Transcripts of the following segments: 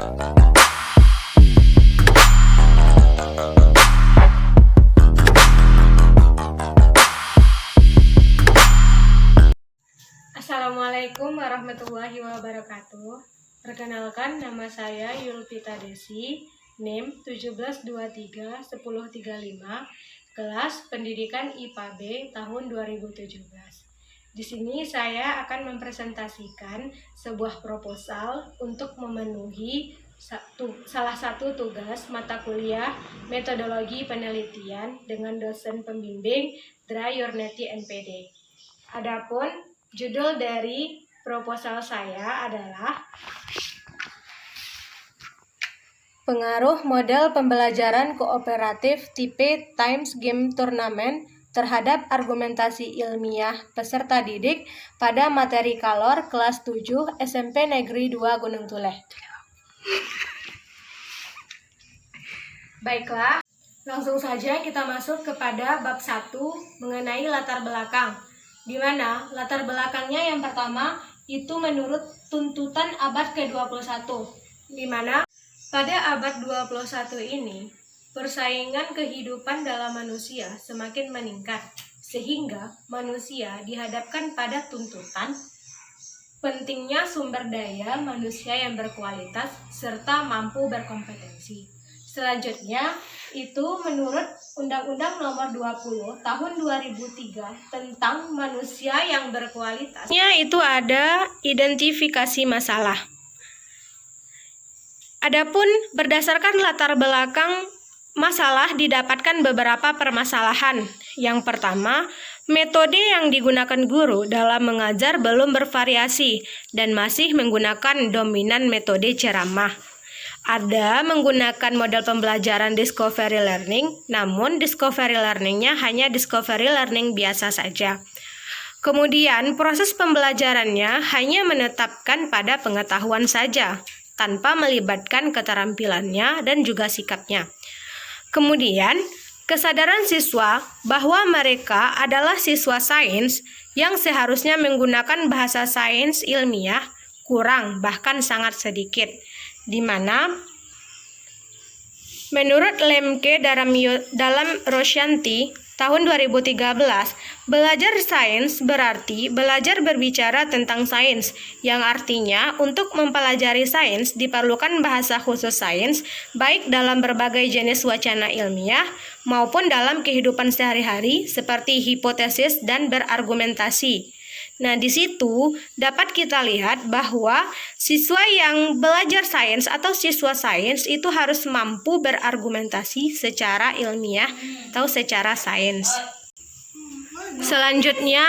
Assalamualaikum warahmatullahi wabarakatuh. Perkenalkan, nama saya Yulpita Desi, NIM 17231035, kelas Pendidikan IPA B tahun 2017. Di sini saya akan mempresentasikan sebuah proposal untuk memenuhi salah satu tugas mata kuliah metodologi penelitian dengan dosen pembimbing Dra Yurneti NPD. Adapun judul dari proposal saya adalah Pengaruh Model Pembelajaran Kooperatif Tipe Times Game Turnamen terhadap argumentasi ilmiah peserta didik pada materi Kalor kelas 7 SMP Negeri 2 Gunung Tuleh. Baiklah, langsung saja kita masuk kepada bab 1 mengenai latar belakang, di mana latar belakangnya yang pertama itu menurut tuntutan abad ke-21, di mana pada abad 21 ini persaingan kehidupan dalam manusia semakin meningkat, sehingga manusia dihadapkan pada tuntutan pentingnya sumber daya manusia yang berkualitas serta mampu berkompetensi. Selanjutnya, itu menurut Undang-Undang Nomor 20 Tahun 2003 tentang manusia yang berkualitas. Itu ada identifikasi masalah. Adapun berdasarkan latar belakang masalah didapatkan beberapa permasalahan. Yang pertama, metode yang digunakan guru dalam mengajar belum bervariasi dan masih menggunakan dominan metode ceramah. Ada menggunakan model pembelajaran discovery learning, namun discovery learningnya hanya discovery learning biasa saja. Kemudian proses pembelajarannya hanya menetapkan pada pengetahuan saja, tanpa melibatkan keterampilannya dan juga sikapnya. Kemudian, kesadaran siswa bahwa mereka adalah siswa sains yang seharusnya menggunakan bahasa sains ilmiah kurang, bahkan sangat sedikit. Di mana menurut Lemke dalam Roshanti tahun 2013, belajar sains berarti belajar berbicara tentang sains, yang artinya untuk mempelajari sains diperlukan bahasa khusus sains, baik dalam berbagai jenis wacana ilmiah maupun dalam kehidupan sehari-hari seperti hipotesis dan berargumentasi. Nah, di situ dapat kita lihat bahwa siswa yang belajar sains atau siswa sains itu harus mampu berargumentasi secara ilmiah atau secara sains. Selanjutnya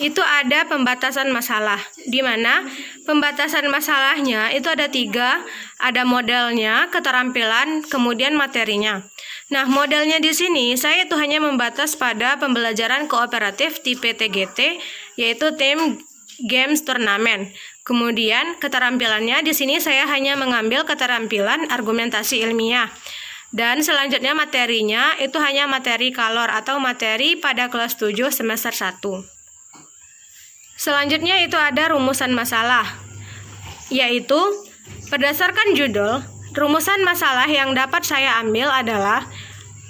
itu ada pembatasan masalah, di mana pembatasan masalahnya itu ada 3, ada modelnya, keterampilan, kemudian materinya. Nah, modelnya di sini saya itu hanya membatas pada pembelajaran kooperatif tipe TGT, yaitu Team Games Turnamen. Kemudian keterampilannya di sini saya hanya mengambil keterampilan argumentasi ilmiah. Dan selanjutnya materinya itu hanya materi Kalor atau materi pada kelas 7 semester 1. Selanjutnya itu ada rumusan masalah, yaitu berdasarkan judul, rumusan masalah yang dapat saya ambil adalah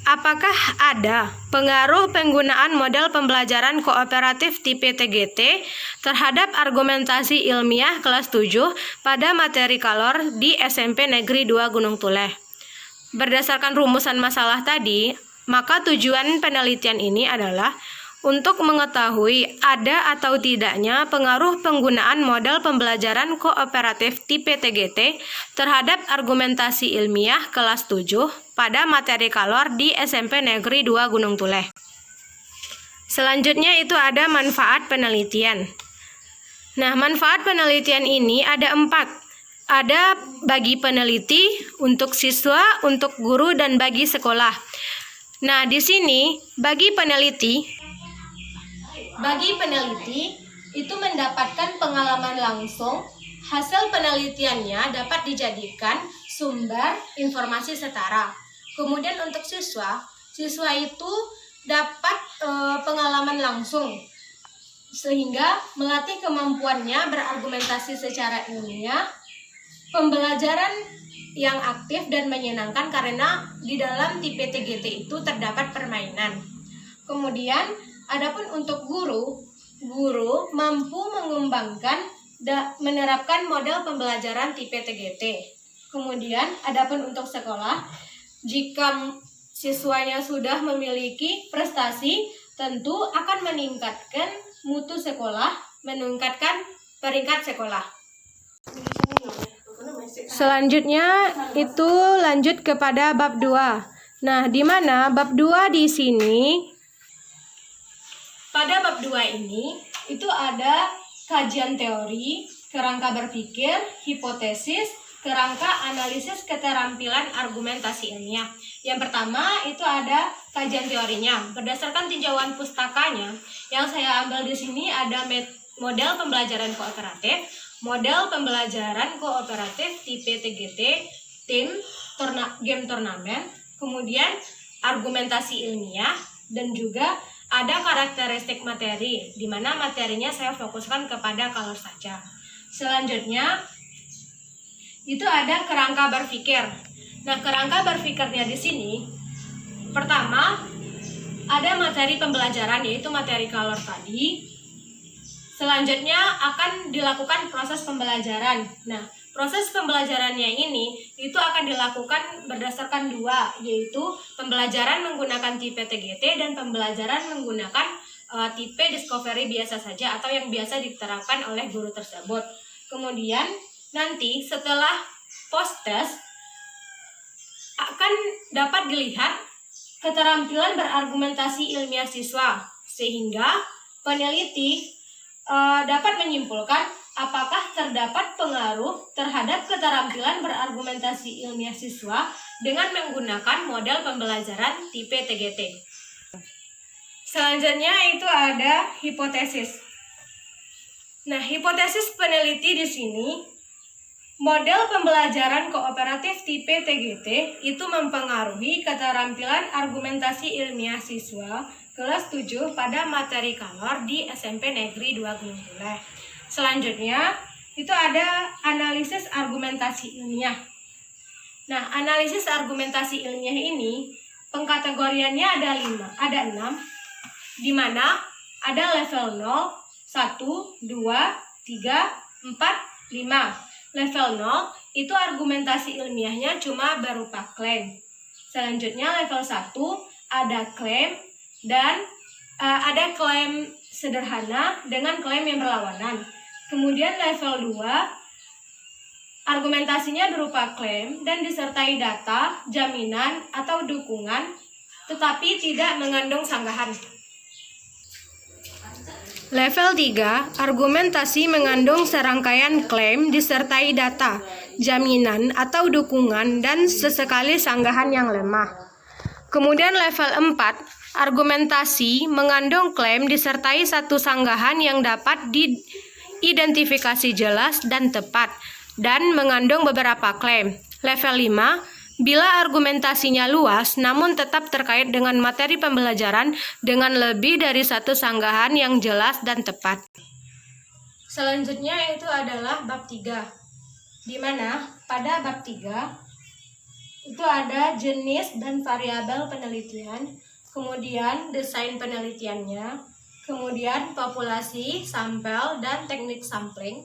apakah ada pengaruh penggunaan model pembelajaran kooperatif tipe TGT terhadap argumentasi ilmiah kelas 7 pada materi Kalor di SMP Negeri 2 Gunung Tuleh. Berdasarkan rumusan masalah tadi, maka tujuan penelitian ini adalah untuk mengetahui ada atau tidaknya pengaruh penggunaan model pembelajaran kooperatif tipe TGT terhadap argumentasi ilmiah kelas 7 pada materi Kalor di SMP Negeri 2 Gunung Tuleh. Selanjutnya itu ada manfaat penelitian. Nah, manfaat penelitian ini ada 4. Ada bagi peneliti, untuk siswa, untuk guru, dan bagi sekolah. Nah, di sini bagi peneliti itu mendapatkan pengalaman langsung. Hasil penelitiannya dapat dijadikan sumber informasi setara. Kemudian untuk siswa itu dapat pengalaman langsung, sehingga melatih kemampuannya berargumentasi secara ilmiah pembelajaran yang aktif dan menyenangkan karena di dalam tipe TGT itu terdapat permainan. Kemudian, adapun untuk guru mampu mengembangkan menerapkan model pembelajaran tipe TGT. Kemudian, adapun untuk sekolah, jika siswanya sudah memiliki prestasi, tentu akan meningkatkan mutu sekolah, meningkatkan peringkat sekolah. Selanjutnya itu lanjut kepada bab 2. Nah, di mana bab 2 di sini, pada bab 2 ini itu ada kajian teori, kerangka berpikir, hipotesis, kerangka analisis keterampilan argumentasi ilmiah. Yang pertama itu ada kajian teorinya. Berdasarkan tinjauan pustakanya, yang saya ambil di sini ada model pembelajaran kooperatif, model pembelajaran kooperatif tipe TGT, tim, game turnamen, kemudian argumentasi ilmiah, dan juga ada karakteristik materi, di mana materinya saya fokuskan kepada color saja. Selanjutnya itu ada kerangka berpikir. Nah, kerangka berpikirnya di sini, pertama ada materi pembelajaran, yaitu materi color tadi. Selanjutnya akan dilakukan proses pembelajaran. Nah, proses pembelajarannya ini itu akan dilakukan berdasarkan 2, yaitu pembelajaran menggunakan tipe TGT dan pembelajaran menggunakan tipe discovery biasa saja atau yang biasa diterapkan oleh guru tersebut. Kemudian nanti setelah post-test akan dapat dilihat keterampilan berargumentasi ilmiah siswa, sehingga peneliti dapat menyimpulkan apakah terdapat pengaruh terhadap keterampilan berargumentasi ilmiah siswa dengan menggunakan model pembelajaran tipe TGT. Selanjutnya itu ada hipotesis. Nah, hipotesis peneliti di sini, model pembelajaran kooperatif tipe TGT itu mempengaruhi keterampilan argumentasi ilmiah siswa kelas 7 pada materi color di SMP Negeri 2 Gunung Puleh. Selanjutnya, itu ada analisis argumentasi ilmiah. Nah, analisis argumentasi ilmiah ini pengkategoriannya ada 6, di mana ada level 0, 1, 2, 3, 4, 5. Level 0 itu argumentasi ilmiahnya cuma berupa klaim. Selanjutnya level 1 ada klaim dan ada klaim sederhana dengan klaim yang berlawanan. Kemudian level 2 argumentasinya berupa klaim dan disertai data, jaminan atau dukungan tetapi tidak mengandung sanggahan. Level 3, argumentasi mengandung serangkaian klaim disertai data, jaminan atau dukungan dan sesekali sanggahan yang lemah. Kemudian level 4, argumentasi mengandung klaim disertai satu sanggahan yang dapat diidentifikasi jelas dan tepat dan mengandung beberapa klaim. Level 5, bila argumentasinya luas namun tetap terkait dengan materi pembelajaran dengan lebih dari satu sanggahan yang jelas dan tepat. Selanjutnya itu adalah bab 3, di mana pada bab 3 itu ada jenis dan variabel penelitian, kemudian desain penelitiannya, kemudian populasi, sampel, dan teknik sampling,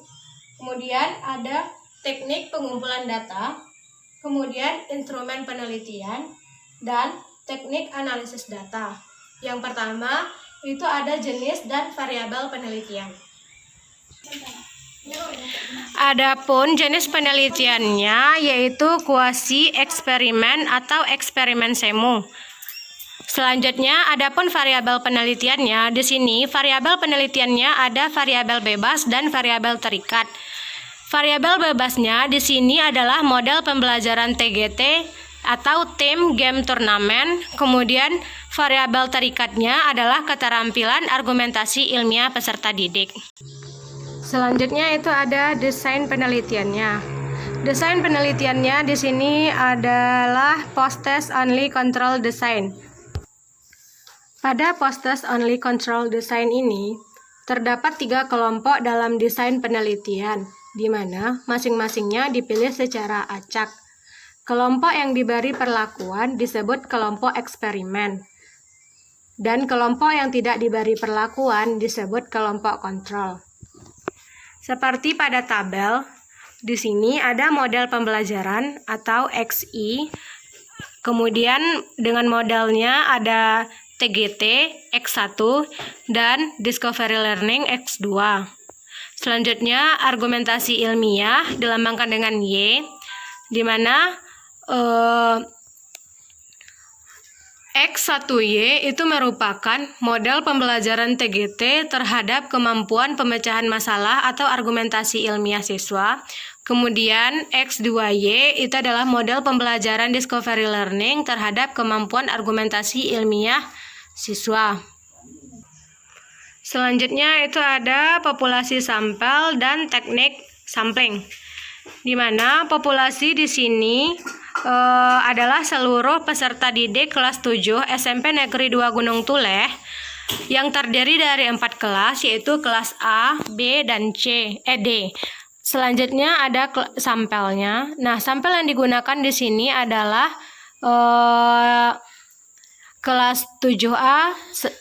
kemudian ada teknik pengumpulan data, kemudian instrumen penelitian, dan teknik analisis data. Yang pertama, itu ada jenis dan variabel penelitian. Adapun jenis penelitiannya yaitu kuasi eksperimen atau eksperimen semu. Selanjutnya, adapun variabel penelitiannya, di sini variabel penelitiannya ada variabel bebas dan variabel terikat. Variabel bebasnya di sini adalah model pembelajaran TGT atau tim game turnamen. Kemudian variabel terikatnya adalah keterampilan argumentasi ilmiah peserta didik. Selanjutnya itu ada desain penelitiannya. Desain penelitiannya di sini adalah post-test only control design. Pada post-test only control design ini, terdapat 3 kelompok dalam desain penelitian, di mana masing-masingnya dipilih secara acak. Kelompok yang diberi perlakuan disebut kelompok eksperimen, dan kelompok yang tidak diberi perlakuan disebut kelompok kontrol. Seperti pada tabel, di sini ada model pembelajaran atau XI, kemudian dengan modelnya ada TGT, X1, dan Discovery Learning, X2. Selanjutnya, argumentasi ilmiah dilambangkan dengan Y, di mana X1Y itu merupakan model pembelajaran TGT terhadap kemampuan pemecahan masalah atau argumentasi ilmiah siswa. Kemudian X2Y itu adalah model pembelajaran Discovery Learning terhadap kemampuan argumentasi ilmiah siswa. Selanjutnya itu ada populasi sampel dan teknik sampling, di mana populasi di sini adalah seluruh peserta didik kelas 7 SMP Negeri 2 Gunung Tuleh yang terdiri dari 4 kelas, yaitu kelas A, B, dan D. Selanjutnya ada sampelnya. Nah, sampel yang digunakan di sini adalah kelas 7A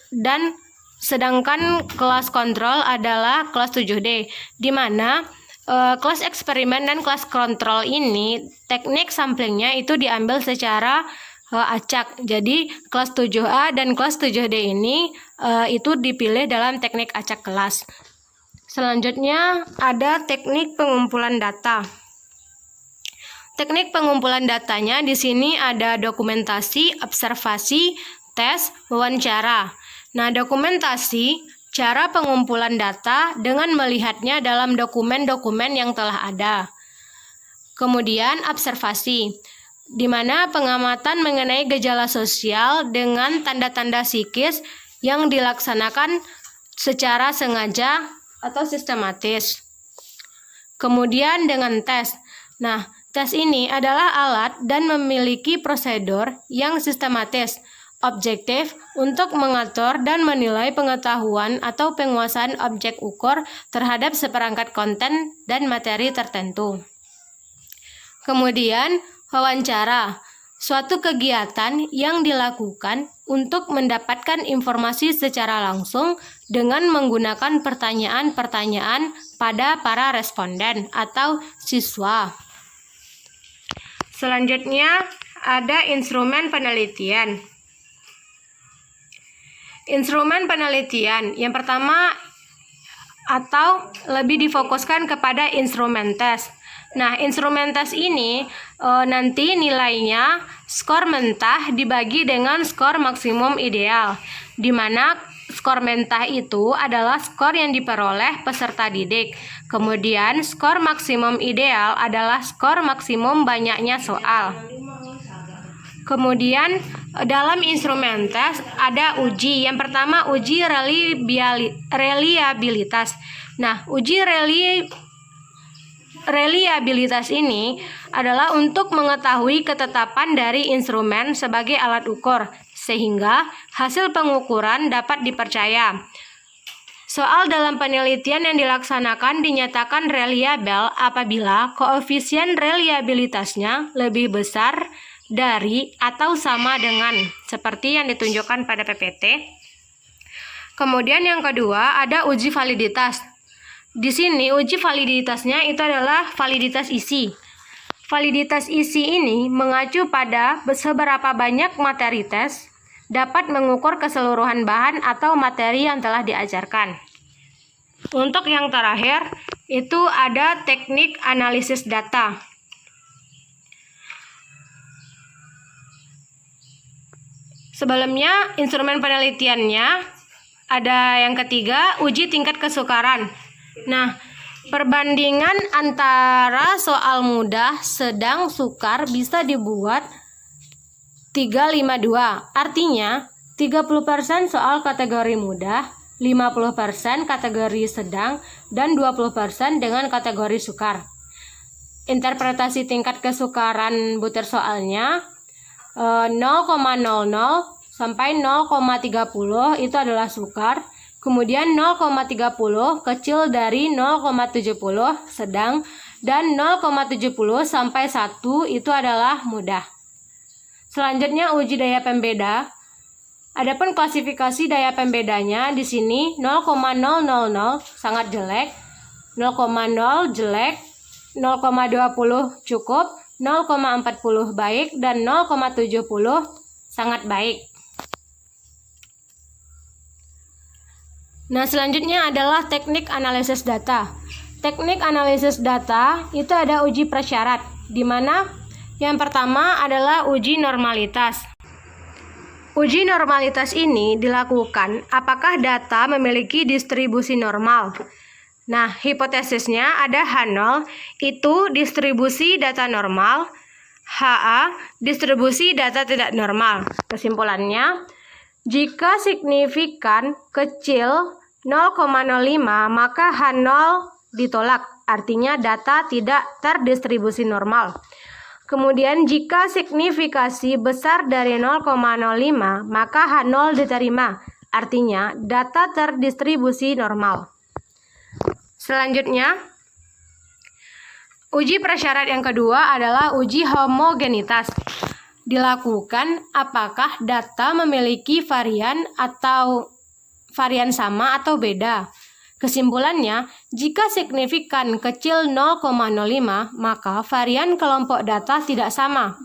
dan sedangkan kelas kontrol adalah kelas 7D, di mana kelas eksperimen dan kelas kontrol ini teknik samplingnya itu diambil secara acak. Jadi kelas 7A dan kelas 7D ini itu dipilih dalam teknik acak kelas. Selanjutnya ada teknik pengumpulan data. Teknik pengumpulan datanya di sini ada dokumentasi, observasi, tes, wawancara. Nah, dokumentasi cara pengumpulan data dengan melihatnya dalam dokumen-dokumen yang telah ada. Kemudian observasi, di mana pengamatan mengenai gejala sosial dengan tanda-tanda psikis yang dilaksanakan secara sengaja atau sistematis. Kemudian dengan tes. Nah, tes ini adalah alat dan memiliki prosedur yang sistematis, objektif untuk mengatur dan menilai pengetahuan atau penguasaan objek ukur terhadap seperangkat konten dan materi tertentu. Kemudian, wawancara, suatu kegiatan yang dilakukan untuk mendapatkan informasi secara langsung dengan menggunakan pertanyaan-pertanyaan pada para responden atau siswa. Selanjutnya, ada instrumen penelitian. Instrumen penelitian yang pertama atau lebih difokuskan kepada instrumen tes. Nah, instrumen tes ini nanti nilainya skor mentah dibagi dengan skor maksimum ideal, di mana skor mentah itu adalah skor yang diperoleh peserta didik. Kemudian skor maksimum ideal adalah skor maksimum banyaknya soal. Kemudian dalam instrumen tes ada uji. Yang pertama uji reliabilitas. Nah, uji reliabilitas ini adalah untuk mengetahui ketetapan dari instrumen sebagai alat ukur, sehingga hasil pengukuran dapat dipercaya. Soal dalam penelitian yang dilaksanakan dinyatakan reliabel apabila koefisien reliabilitasnya lebih besar dari atau sama dengan seperti yang ditunjukkan pada PPT. Kemudian yang kedua ada uji validitas. Di sini uji validitasnya itu adalah validitas isi. Validitas isi ini mengacu pada seberapa banyak materi tes dapat mengukur keseluruhan bahan atau materi yang telah diajarkan. Untuk yang terakhir itu ada teknik analisis data. Sebelumnya, instrumen penelitiannya ada yang ketiga, uji tingkat kesukaran. Nah, perbandingan antara soal mudah, sedang, sukar bisa dibuat 352. Artinya, 30% soal kategori mudah, 50% kategori sedang, dan 20% dengan kategori sukar. Interpretasi tingkat kesukaran butir soalnya 0,00 sampai 0,30 itu adalah sukar, Kemudian 0,30 kecil dari 0,70 sedang, dan 0,70 sampai 1 itu adalah mudah. Selanjutnya uji daya pembeda. Adapun klasifikasi daya pembedanya di sini 0,000 sangat jelek, 0,0 jelek, 0,20 cukup, 0,40 baik, dan 0,70 sangat baik. Nah, selanjutnya adalah teknik analisis data. Teknik analisis data itu ada uji prasyarat, di mana yang pertama adalah uji normalitas. Uji normalitas ini dilakukan apakah data memiliki distribusi normal. Nah, hipotesisnya ada H0 itu distribusi data normal, HA distribusi data tidak normal. Kesimpulannya, jika signifikan kecil 0,05 maka H0 ditolak, artinya data tidak terdistribusi normal. Kemudian jika signifikasi besar dari 0,05 maka H0 diterima, artinya data terdistribusi normal. Selanjutnya, uji prasyarat yang kedua adalah uji homogenitas. Dilakukan apakah data memiliki varian atau varian sama atau beda. Kesimpulannya, jika signifikan kecil 0,05 maka varian kelompok data tidak sama.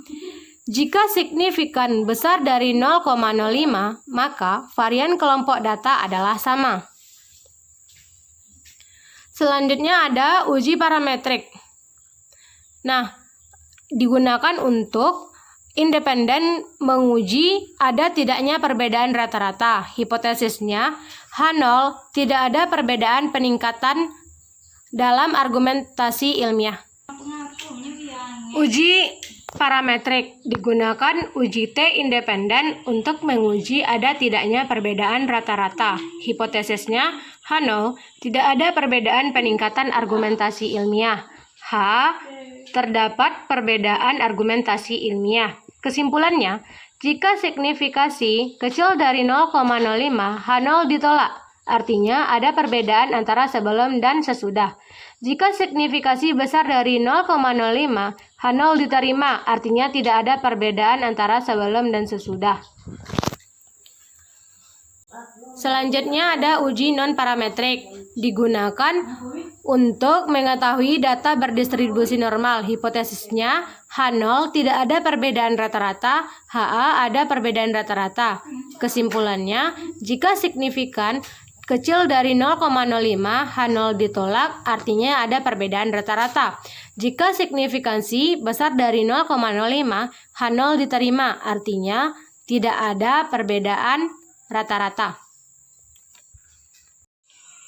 Jika signifikan besar dari 0,05 maka varian kelompok data adalah sama. Selanjutnya ada uji parametrik. Nah, digunakan untuk independen menguji ada tidaknya perbedaan rata-rata. Hipotesisnya, H0 tidak ada perbedaan peningkatan dalam argumentasi ilmiah. Uji parametrik digunakan uji T independen untuk menguji ada tidaknya perbedaan rata-rata. Hipotesisnya, H0 tidak ada perbedaan peningkatan argumentasi ilmiah. H terdapat perbedaan argumentasi ilmiah. Kesimpulannya, jika signifikasi kecil dari 0,05, H0 ditolak, artinya ada perbedaan antara sebelum dan sesudah. Jika signifikasi besar dari 0,05, H0 diterima, artinya tidak ada perbedaan antara sebelum dan sesudah. Selanjutnya ada uji non-parametrik. Digunakan untuk mengetahui data berdistribusi normal. Hipotesisnya, H0 tidak ada perbedaan rata-rata, HA ada perbedaan rata-rata. Kesimpulannya, jika signifikan kecil dari 0,05, H0 ditolak, artinya ada perbedaan rata-rata. Jika signifikansi besar dari 0,05, H0 diterima, artinya tidak ada perbedaan rata-rata.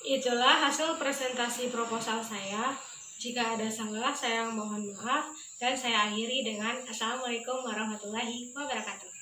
Itulah hasil presentasi proposal saya. Jika ada salah, saya mohon maaf, dan saya akhiri dengan Assalamualaikum warahmatullahi wabarakatuh.